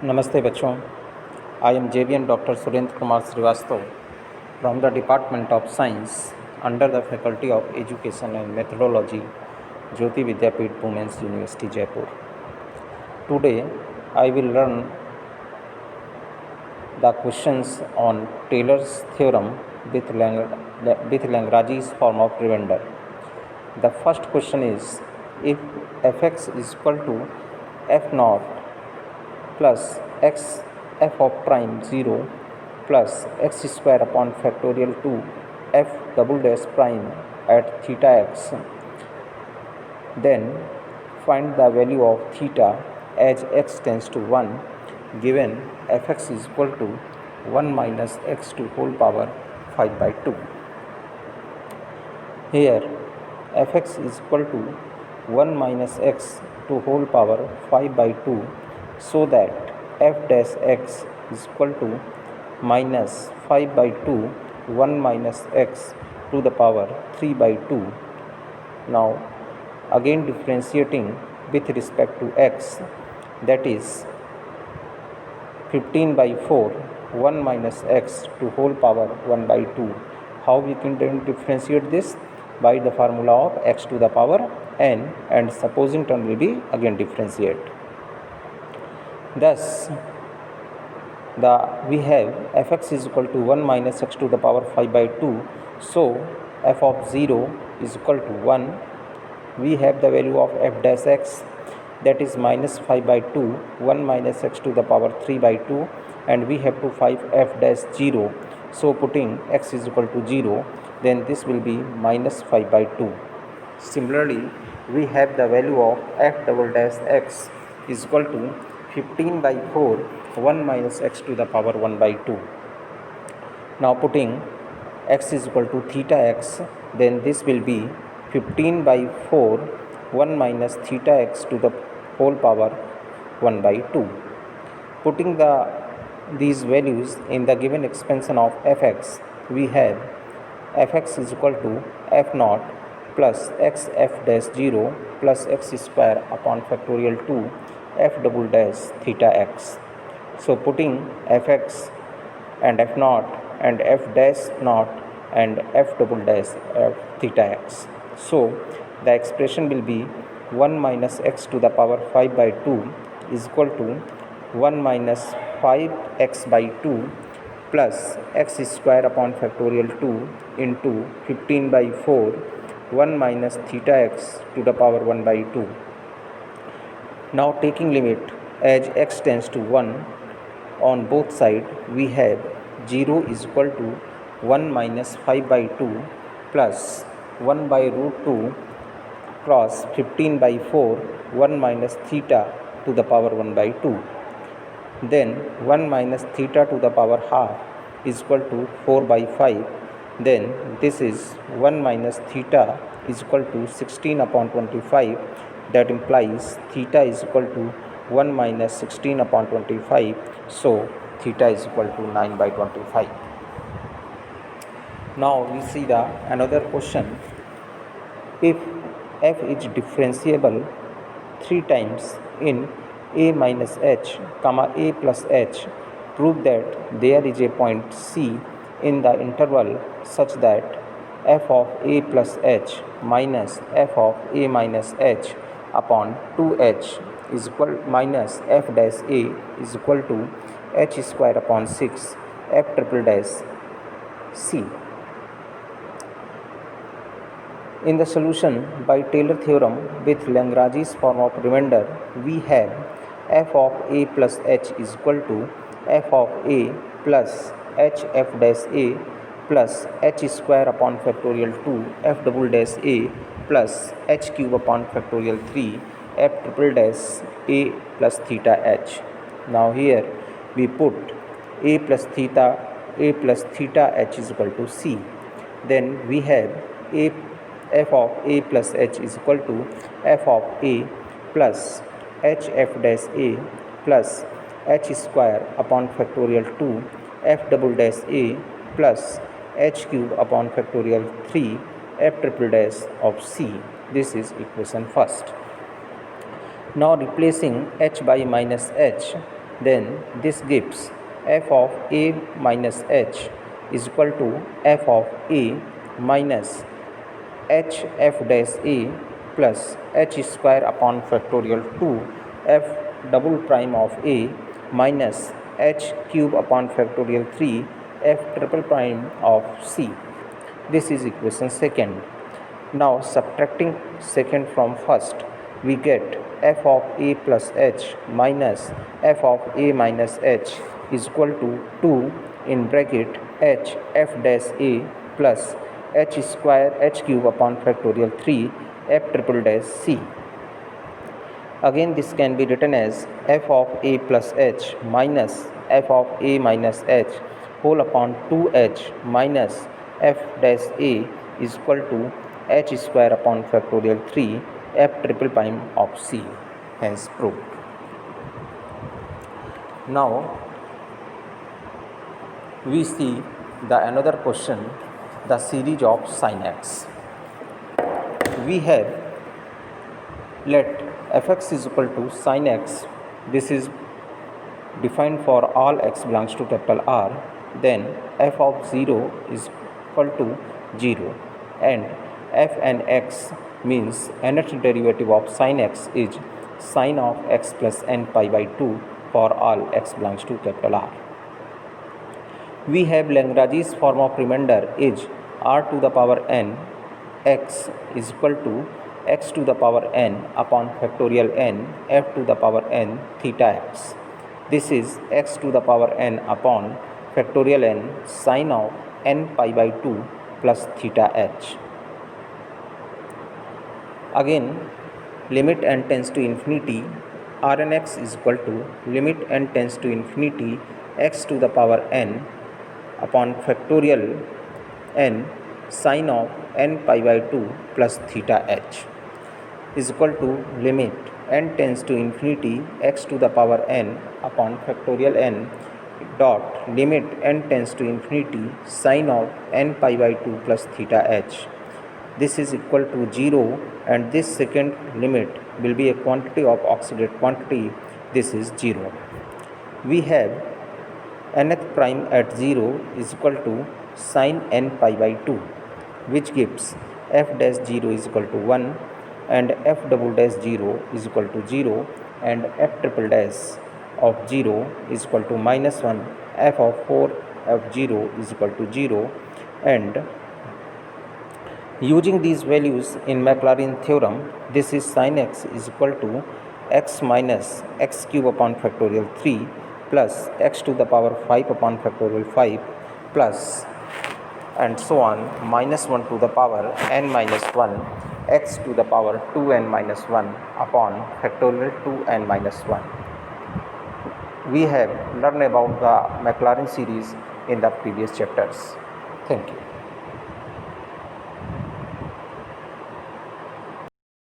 नमस्ते बच्चों, I am JVN doctor Surendra Kumar Srivastava from the Department of Science under the Faculty of Education and Methodology, Jyoti Vidyapeeth Women's University, Jaipur. Today I will learn the questions on Taylor's theorem with Lagrange's form of remainder. The first question is, if fx is equal to f naught plus x f of prime 0 plus x square upon factorial 2 f double dash prime at theta x, then find the value of theta as x tends to 1 given fx is equal to 1 minus x to whole power 5 by 2. Here fx is equal to 1 minus x to whole power 5 by 2, so that f dash x is equal to minus 5 by 2 1 minus x to the power 3 by 2. Now again differentiating with respect to x, that is 15 by 4 1 minus x to whole power 1 by 2. How we can differentiate this? By the formula of x to the power n, and supposing term will be again differentiate. Thus we have fx is equal to 1 minus x to the power 5 by 2, so f of 0 is equal to 1. We have the value of f dash x, that is minus 5 by 2 1 minus x to the power 3 by 2, and we have to find f dash 0. So putting x is equal to 0, then this will be minus 5 by 2. Similarly, we have the value of f double dash x is equal to 15 by 4 1 minus x to the power 1 by 2. Now putting x is equal to theta x, then this will be 15 by 4 1 minus theta x to the whole power 1 by 2. Putting these values in the given expansion of fx, we have fx is equal to f naught plus x f dash 0 plus x square upon factorial 2 f double dash theta x. So putting fx and f naught and f dash naught and f double dash f theta x, so the expression will be 1 minus x to the power 5 by 2 is equal to 1 minus 5x by 2 plus x square upon factorial 2 into 15 by 4 1 minus theta x to the power 1 by 2. Now taking limit as x tends to 1 on both sides, we have 0 is equal to 1 minus 5 by 2 plus 1 by root 2 cross 15 by 4 1 minus theta to the power 1 by 2. Then 1 minus theta to the power half is equal to 4 by 5. Then this is 1 minus theta is equal to 16 upon 25. That implies theta is equal to 1 minus 16 upon 25. So theta is equal to 9 by 25. Now we see the another question. If f is differentiable 3 times in a minus h, a plus h, prove that there is a point C in the interval such that f of a plus h minus f of a minus h upon 2h is equal minus f dash a is equal to h square upon 6 f triple dash c. In the solution by Taylor theorem with Lagrange's form of remainder, we have f of a plus h is equal to f of a plus h f dash a plus h square upon factorial 2 f double dash a plus h cube upon factorial 3 f triple dash a plus theta h. Now here we put a plus theta h is equal to c. Then we have f of a plus h is equal to f of a plus h f dash a plus h square upon factorial 2 f double dash a plus h cube upon factorial 3 f triple dash of c. This is equation first. Now replacing h by minus h, then this gives f of a minus h is equal to f of a minus h f dash a plus h square upon factorial 2 f double prime of a minus h cube upon factorial 3 f triple prime of c. This is equation second. Now subtracting second from first, we get f of a plus h minus f of a minus h is equal to 2 in bracket h f dash a plus h square h cube upon factorial 3 f triple dash c. Again this can be written as f of a plus h minus f of a minus h whole upon 2h minus f dash a is equal to h square upon factorial 3 f triple prime of c, hence proved. Now we see the another question, the series of sin x. We have let fx is equal to sin x. This is defined for all x belongs to capital R. Then f of 0 is equal to 0 and f and x means nth derivative of sin x is sin of x plus n pi by 2 for all x belongs to capital R. We have Lagrange's form of remainder is r to the power n x is equal to x to the power n upon factorial n f to the power n theta x. This is x to the power n upon factorial n sin of n pi by 2 plus theta h. Again limit n tends to infinity, Rn x is equal to limit n tends to infinity x to the power n upon factorial n sin of n pi by 2 plus theta h is equal to limit n tends to infinity x to the power n upon factorial n dot limit n tends to infinity sin of n pi by 2 plus theta h. This is equal to 0 and this second limit will be a quantity of oxidate quantity. This is 0. We have nth prime at 0 is equal to sin n pi by 2, which gives f dash 0 is equal to 1 and f double dash 0 is equal to 0 and f triple dash of 0 is equal to minus 1, f of 4 f 0 is equal to 0, and using these values in Maclaurin theorem, this is sin x is equal to x minus x cube upon factorial 3 plus x to the power 5 upon factorial 5 plus and so on minus 1 to the power n minus 1 x to the power 2n minus 1 upon factorial 2n minus 1. We have learned about the Maclaurin series in the previous chapters. Thank you.